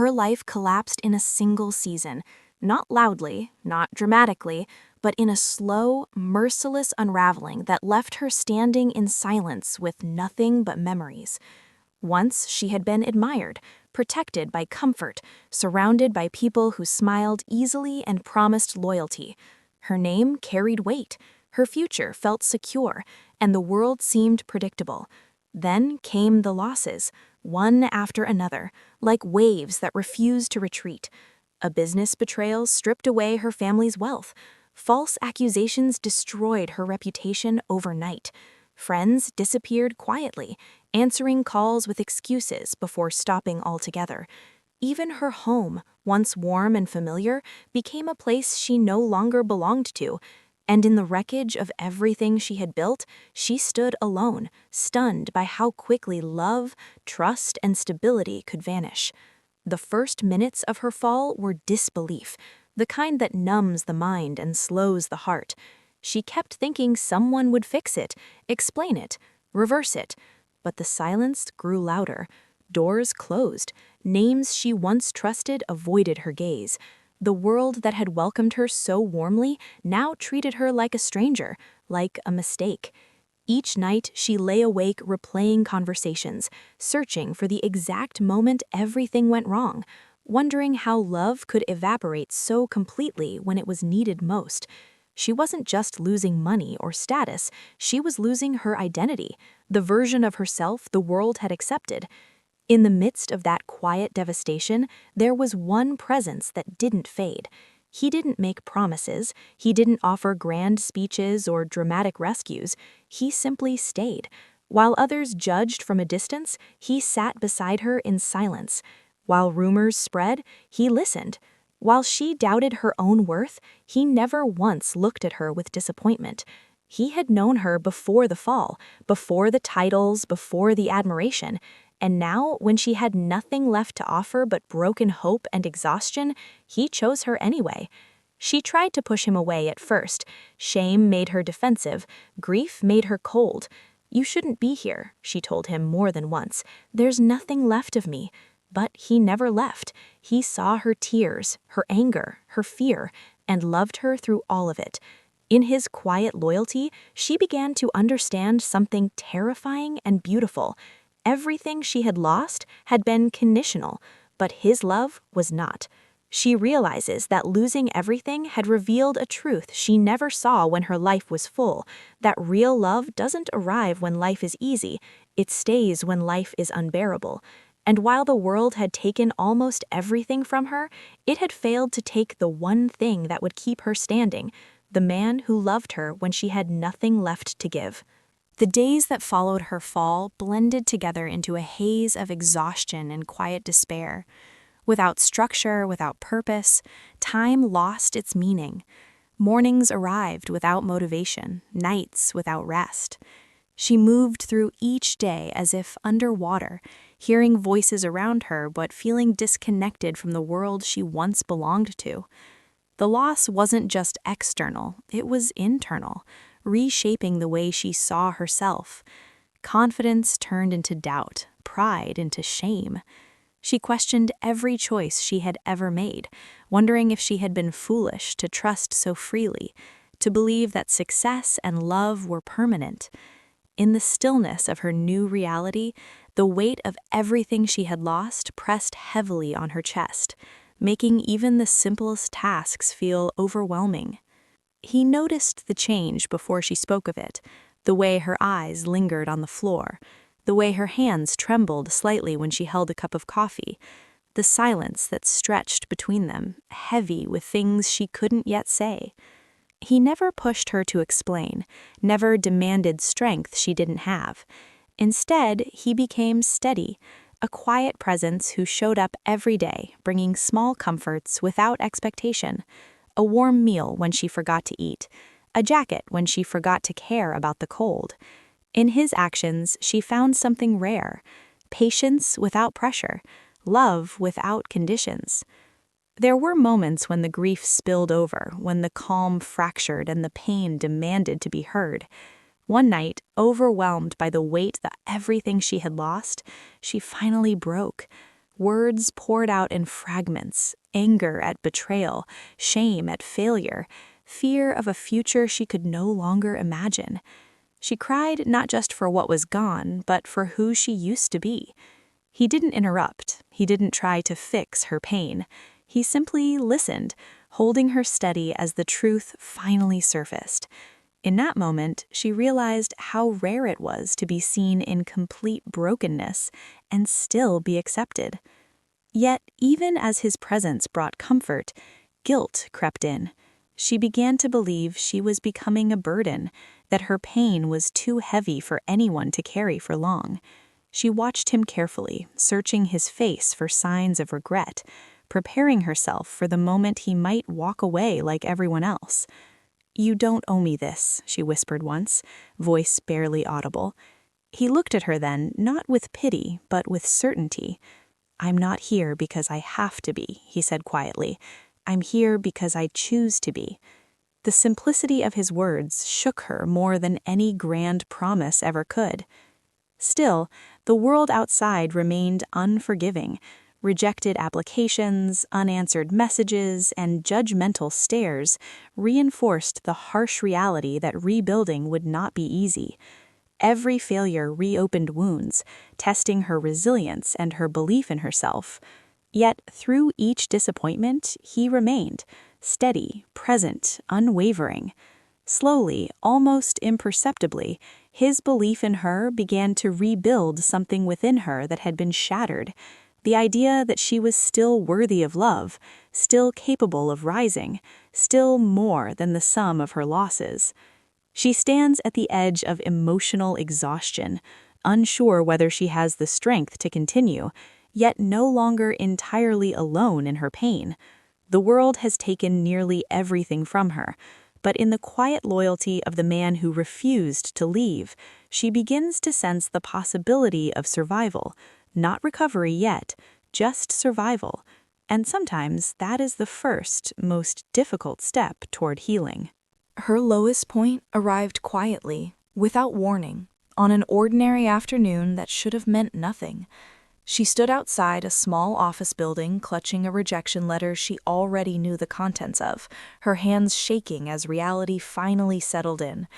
Her life collapsed in a single season, not loudly, not dramatically, but in a slow, merciless unraveling that left her standing in silence with nothing but memories. Once she had been admired, protected by comfort, surrounded by people who smiled easily and promised loyalty. Her name carried weight, her future felt secure, and the world seemed predictable. Then came the losses, one after another, like waves that refused to retreat. A business betrayal stripped away her family's wealth. False accusations destroyed her reputation overnight. Friends disappeared quietly, answering calls with excuses before stopping altogether. Even her home, once warm and familiar, became a place she no longer belonged to. And in the wreckage of everything she had built, she stood alone, stunned by how quickly love, trust, and stability could vanish. The first minutes of her fall were disbelief, the kind that numbs the mind and slows the heart. She kept thinking someone would fix it, explain it, reverse it. But the silence grew louder. Doors closed. Names she once trusted avoided her gaze. The world that had welcomed her so warmly now treated her like a stranger, like a mistake. Each night she lay awake replaying conversations, searching for the exact moment everything went wrong, wondering how love could evaporate so completely when it was needed most. She wasn't just losing money or status, she was losing her identity, the version of herself the world had accepted. In the midst of that quiet devastation, there was one presence that didn't fade. He didn't make promises, he didn't offer grand speeches or dramatic rescues, he simply stayed. While others judged from a distance, he sat beside her in silence. While rumors spread, he listened. While she doubted her own worth, he never once looked at her with disappointment. He had known her before the fall, before the titles, before the admiration. And now, when she had nothing left to offer but broken hope and exhaustion, he chose her anyway. She tried to push him away at first. Shame made her defensive. Grief made her cold. "You shouldn't be here," she told him more than once. "There's nothing left of me." But he never left. He saw her tears, her anger, her fear, and loved her through all of it. In his quiet loyalty, she began to understand something terrifying and beautiful. Everything she had lost had been conditional, but his love was not. She realizes that losing everything had revealed a truth she never saw when her life was full, that real love doesn't arrive when life is easy, it stays when life is unbearable. And while the world had taken almost everything from her, it had failed to take the one thing that would keep her standing, the man who loved her when she had nothing left to give. The days that followed her fall blended together into a haze of exhaustion and quiet despair. Without structure, without purpose, time lost its meaning. Mornings arrived without motivation, nights without rest. She moved through each day as if underwater, hearing voices around her but feeling disconnected from the world she once belonged to. The loss wasn't just external, it was internal, reshaping the way she saw herself. Confidence turned into doubt, pride into shame. She questioned every choice she had ever made, wondering if she had been foolish to trust so freely, to believe that success and love were permanent. In the stillness of her new reality, the weight of everything she had lost pressed heavily on her chest, making even the simplest tasks feel overwhelming. He noticed the change before she spoke of it, the way her eyes lingered on the floor, the way her hands trembled slightly when she held a cup of coffee, the silence that stretched between them, heavy with things she couldn't yet say. He never pushed her to explain, never demanded strength she didn't have. Instead, he became steady, a quiet presence who showed up every day, bringing small comforts without expectation. A warm meal when she forgot to eat, a jacket when she forgot to care about the cold. In his actions, she found something rare: patience without pressure, love without conditions. There were moments when the grief spilled over, when the calm fractured and the pain demanded to be heard. One night, overwhelmed by the weight of everything she had lost, she finally broke. Words poured out in fragments, anger at betrayal, shame at failure, fear of a future she could no longer imagine. She cried not just for what was gone, but for who she used to be. He didn't interrupt. He didn't try to fix her pain. He simply listened, holding her steady as the truth finally surfaced. In that moment, she realized how rare it was to be seen in complete brokenness and still be accepted. Yet, even as his presence brought comfort, guilt crept in. She began to believe she was becoming a burden, that her pain was too heavy for anyone to carry for long. She watched him carefully, searching his face for signs of regret, preparing herself for the moment he might walk away like everyone else. "You don't owe me this," she whispered once, voice barely audible. He looked at her then, not with pity, but with certainty. "I'm not here because I have to be," he said quietly. "I'm here because I choose to be." The simplicity of his words shook her more than any grand promise ever could. Still, the world outside remained unforgiving. Rejected applications, unanswered messages, and judgmental stares reinforced the harsh reality that rebuilding would not be easy. Every failure reopened wounds, testing her resilience and her belief in herself. Yet, through each disappointment, he remained, steady, present, unwavering. Slowly, almost imperceptibly, his belief in her began to rebuild something within her that had been shattered. The idea that she was still worthy of love, still capable of rising, still more than the sum of her losses. She stands at the edge of emotional exhaustion, unsure whether she has the strength to continue, yet no longer entirely alone in her pain. The world has taken nearly everything from her, but in the quiet loyalty of the man who refused to leave, she begins to sense the possibility of survival, not recovery yet, just survival. And sometimes that is the first, most difficult step toward healing. Her lowest point arrived quietly, without warning, on an ordinary afternoon that should have meant nothing. She stood outside a small office building, clutching a rejection letter she already knew the contents of, her hands shaking as reality finally settled in.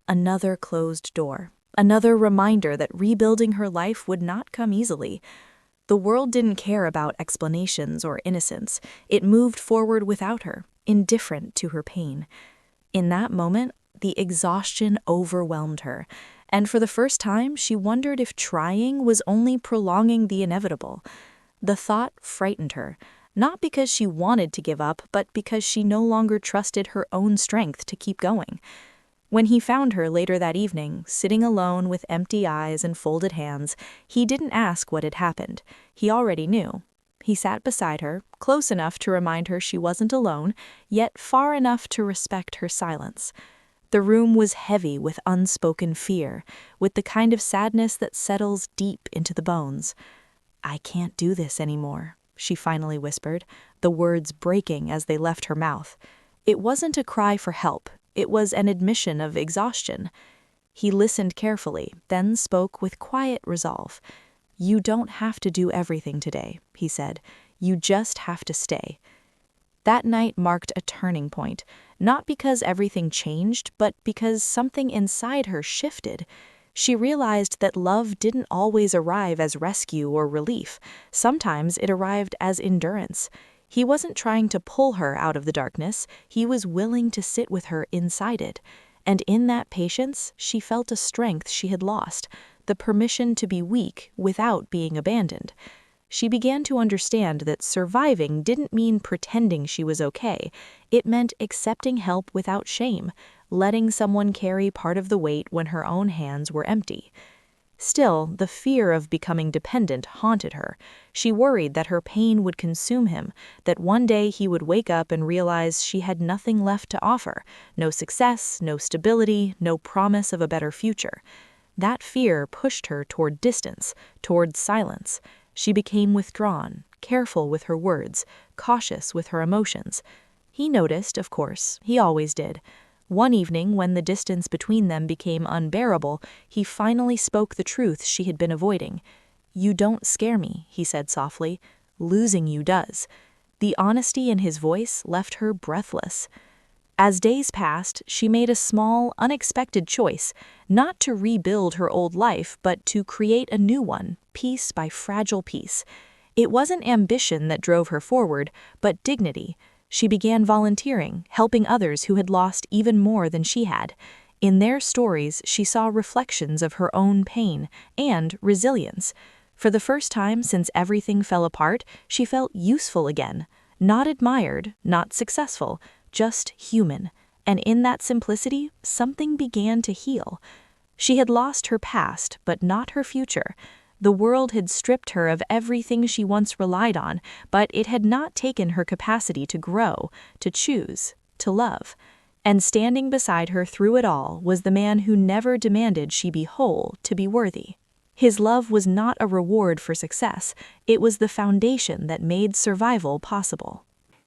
Another closed door. Another reminder that rebuilding her life would not come easily. The world didn't care about explanations or innocence. It moved forward without her, indifferent to her pain. In that moment, the exhaustion overwhelmed her, and for the first time she wondered if trying was only prolonging the inevitable. The thought frightened her, not because she wanted to give up, but because she no longer trusted her own strength to keep going. When he found her later that evening, sitting alone with empty eyes and folded hands, he didn't ask what had happened. He already knew. He sat beside her, close enough to remind her she wasn't alone, yet far enough to respect her silence. The room was heavy with unspoken fear, with the kind of sadness that settles deep into the bones. "I can't do this anymore," she finally whispered, the words breaking as they left her mouth. It wasn't a cry for help. It was an admission of exhaustion. He listened carefully, then spoke with quiet resolve. "You don't have to do everything today," he said. "You just have to stay." That night marked a turning point, not because everything changed, but because something inside her shifted. She realized that love didn't always arrive as rescue or relief. Sometimes it arrived as endurance. He wasn't trying to pull her out of the darkness. He was willing to sit with her inside it. And in that patience, she felt a strength she had lost, the permission to be weak without being abandoned. She began to understand that surviving didn't mean pretending she was okay. It meant accepting help without shame, letting someone carry part of the weight when her own hands were empty. Still, the fear of becoming dependent haunted her. She worried that her pain would consume him, that one day he would wake up and realize she had nothing left to offer, no success, no stability, no promise of a better future. That fear pushed her toward distance, toward silence. She became withdrawn, careful with her words, cautious with her emotions. He noticed, of course, he always did. One evening, when the distance between them became unbearable, he finally spoke the truth she had been avoiding. "You don't scare me," he said softly. Losing you does. The honesty in his voice left her breathless. As days passed, she made a small, unexpected choice, not to rebuild her old life, but to create a new one, piece by fragile piece. It wasn't ambition that drove her forward, but dignity. She began volunteering, helping others who had lost even more than she had. In their stories, she saw reflections of her own pain and resilience. For the first time since everything fell apart, she felt useful again. Not admired, not successful, just human. And in that simplicity, something began to heal. She had lost her past, but not her future. The world had stripped her of everything she once relied on, but it had not taken her capacity to grow, to choose, to love. And standing beside her through it all was the man who never demanded she be whole to be worthy. His love was not a reward for success, it was the foundation that made survival possible.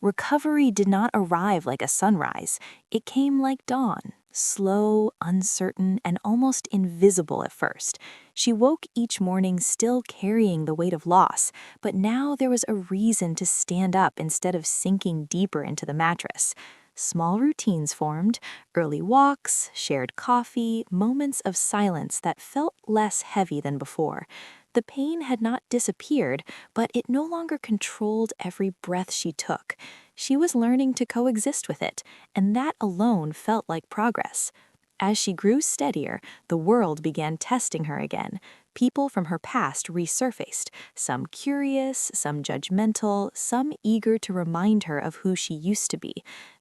Recovery did not arrive like a sunrise, it came like dawn, slow, uncertain, and almost invisible at first. She woke each morning still carrying the weight of loss, but now there was a reason to stand up instead of sinking deeper into the mattress. Small routines formed, early walks, shared coffee, moments of silence that felt less heavy than before. The pain had not disappeared, but it no longer controlled every breath she took. She was learning to coexist with it, and that alone felt like progress. As she grew steadier, the world began testing her again. People from her past resurfaced, some curious, some judgmental, some eager to remind her of who she used to be.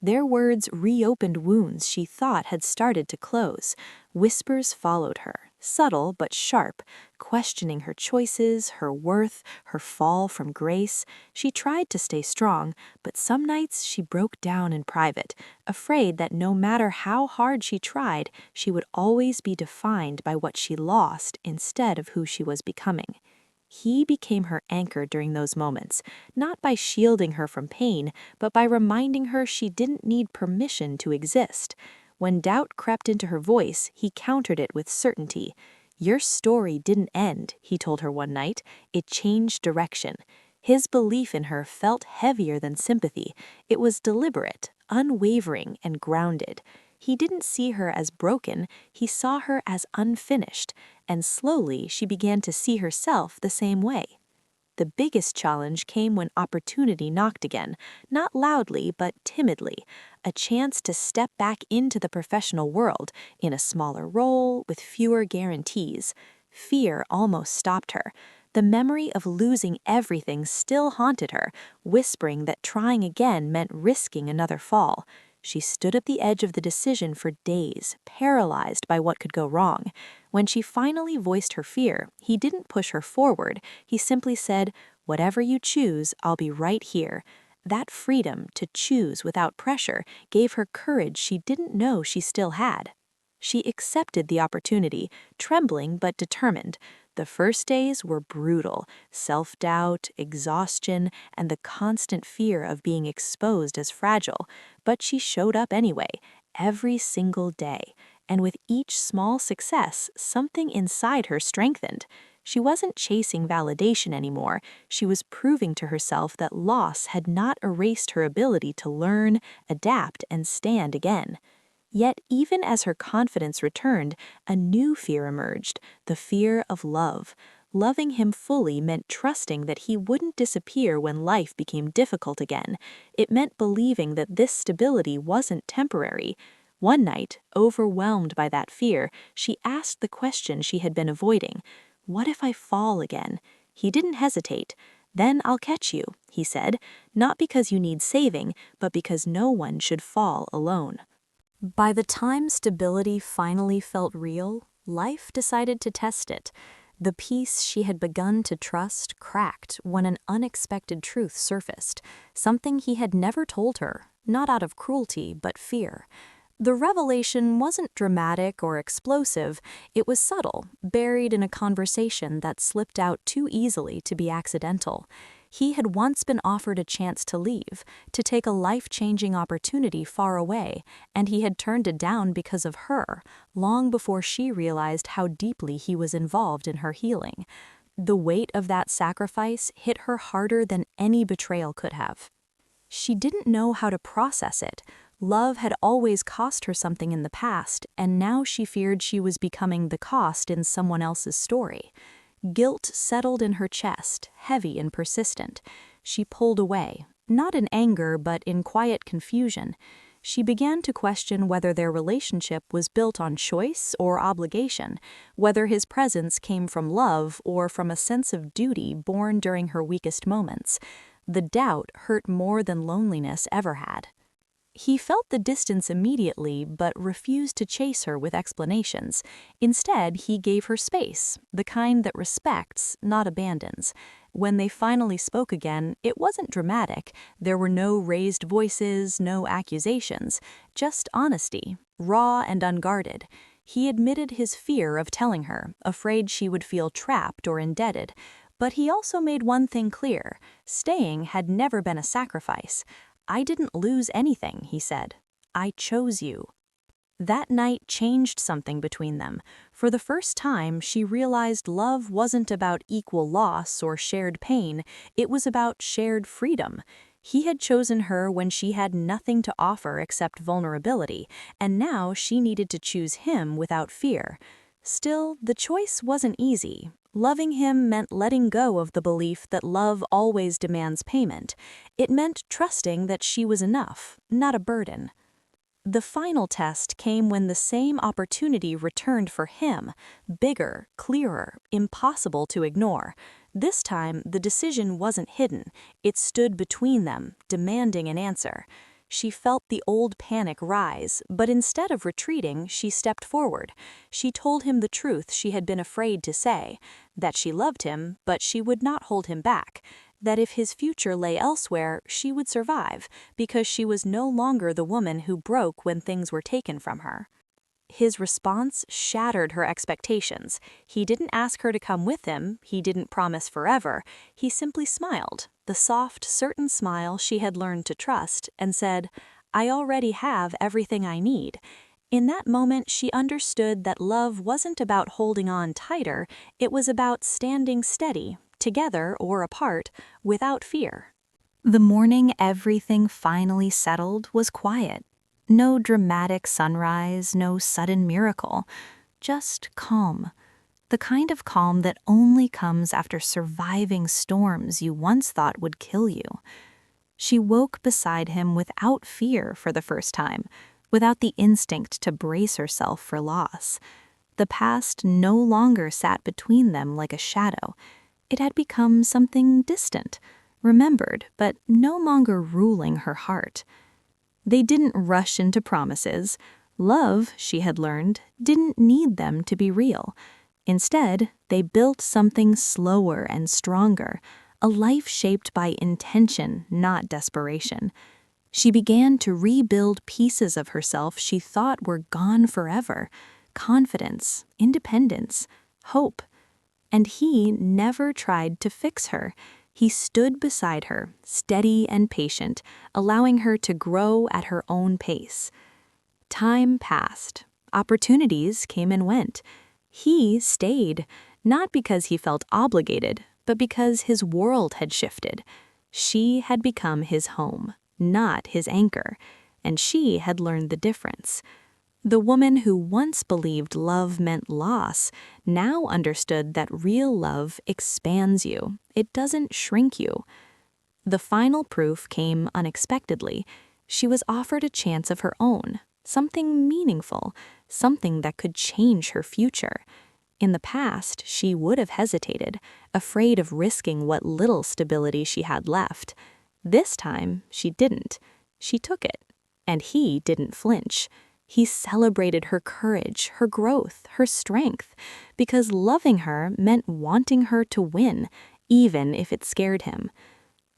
Their words reopened wounds she thought had started to close. Whispers followed her, subtle but sharp, questioning her choices, her worth, her fall from grace. She tried to stay strong, but some nights she broke down in private, afraid that no matter how hard she tried, she would always be defined by what she lost instead of who she was becoming. He became her anchor during those moments, not by shielding her from pain, but by reminding her she didn't need permission to exist. When doubt crept into her voice, he countered it with certainty. "Your story didn't end," he told her one night. "It changed direction." His belief in her felt heavier than sympathy. It was deliberate, unwavering, and grounded. He didn't see her as broken, he saw her as unfinished, and slowly she began to see herself the same way. The biggest challenge came when opportunity knocked again, not loudly but timidly, a chance to step back into the professional world, in a smaller role, with fewer guarantees. Fear almost stopped her. The memory of losing everything still haunted her, whispering that trying again meant risking another fall. She stood at the edge of the decision for days, paralyzed by what could go wrong. When she finally voiced her fear, he didn't push her forward. He simply said, "Whatever you choose, I'll be right here." That freedom to choose without pressure gave her courage she didn't know she still had. She accepted the opportunity, trembling but determined. The first days were brutal, self-doubt, exhaustion, and the constant fear of being exposed as fragile. But she showed up anyway, every single day. And with each small success, something inside her strengthened. She wasn't chasing validation anymore. She was proving to herself that loss had not erased her ability to learn, adapt, and stand again. Yet even as her confidence returned, a new fear emerged, the fear of love. Loving him fully meant trusting that he wouldn't disappear when life became difficult again. It meant believing that this stability wasn't temporary. One night, overwhelmed by that fear, she asked the question she had been avoiding. "What if I fall again?" He didn't hesitate. "Then I'll catch you," he said, "not because you need saving, but because no one should fall alone." By the time stability finally felt real, life decided to test it. The peace she had begun to trust cracked when an unexpected truth surfaced, something he had never told her, not out of cruelty but fear. The revelation wasn't dramatic or explosive, it was subtle, buried in a conversation that slipped out too easily to be accidental. He had once been offered a chance to leave, to take a life-changing opportunity far away, and he had turned it down because of her, long before she realized how deeply he was involved in her healing. The weight of that sacrifice hit her harder than any betrayal could have. She didn't know how to process it. Love had always cost her something in the past, and now she feared she was becoming the cost in someone else's story. Guilt settled in her chest, heavy and persistent. She pulled away, not in anger but in quiet confusion. She began to question whether their relationship was built on choice or obligation, whether his presence came from love or from a sense of duty born during her weakest moments. The doubt hurt more than loneliness ever had. He felt the distance immediately but refused to chase her with explanations. Instead, he gave her space, the kind that respects, not abandons. When they finally spoke again, it wasn't dramatic. There were no raised voices, no accusations, just honesty, raw and unguarded. He admitted his fear of telling her, afraid she would feel trapped or indebted. But he also made one thing clear: staying had never been a sacrifice. "I didn't lose anything," he said. "I chose you." That night changed something between them. For the first time, she realized love wasn't about equal loss or shared pain, it was about shared freedom. He had chosen her when she had nothing to offer except vulnerability, and now she needed to choose him without fear. Still, the choice wasn't easy. Loving him meant letting go of the belief that love always demands payment. It meant trusting that she was enough, not a burden. The final test came when the same opportunity returned for him, bigger, clearer, impossible to ignore. This time, the decision wasn't hidden. It stood between them, demanding an answer. She felt the old panic rise, but instead of retreating, she stepped forward. She told him the truth she had been afraid to say, that she loved him, but she would not hold him back, that if his future lay elsewhere, she would survive, because she was no longer the woman who broke when things were taken from her. His response shattered her expectations. He didn't ask her to come with him, he didn't promise forever, he simply smiled, the soft, certain smile she had learned to trust, and said, "I already have everything I need." In that moment, she understood that love wasn't about holding on tighter, it was about standing steady, together or apart, without fear. The morning everything finally settled was quiet. No dramatic sunrise, no sudden miracle, just calm. The kind of calm that only comes after surviving storms you once thought would kill you. She woke beside him without fear for the first time, without the instinct to brace herself for loss. The past no longer sat between them like a shadow. It had become something distant, remembered, but no longer ruling her heart. They didn't rush into promises. Love, she had learned, didn't need them to be real. Instead, they built something slower and stronger, a life shaped by intention, not desperation. She began to rebuild pieces of herself she thought were gone forever: confidence, independence, hope. And he never tried to fix her. He stood beside her, steady and patient, allowing her to grow at her own pace. Time passed. Opportunities came and went. He stayed, not because he felt obligated, but because his world had shifted. She had become his home, not his anchor, and she had learned the difference. The woman who once believed love meant loss now understood that real love expands you. It doesn't shrink you. The final proof came unexpectedly. She was offered a chance of her own, something meaningful, something that could change her future. In the past, she would have hesitated, afraid of risking what little stability she had left. This time, she didn't. She took it, and he didn't flinch. He celebrated her courage, her growth, her strength, because loving her meant wanting her to win, even if it scared him.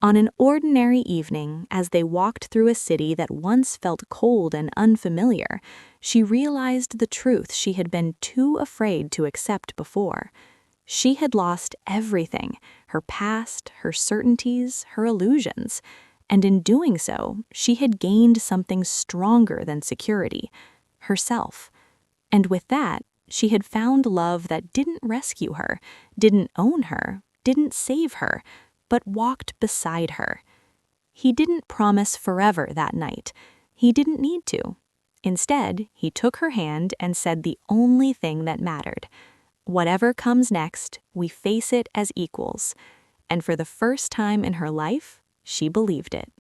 On an ordinary evening, as they walked through a city that once felt cold and unfamiliar, she realized the truth she had been too afraid to accept before. She had lost everything: her past, her certainties, her illusions. And in doing so, she had gained something stronger than security: herself. And with that, She had found love that didn't rescue her, didn't own her, didn't save her, but walked beside her. He didn't promise forever that night. He didn't need to. Instead, he took her hand and said the only thing that mattered. Whatever comes next, we face it as equals. And for the first time in her life, she believed it.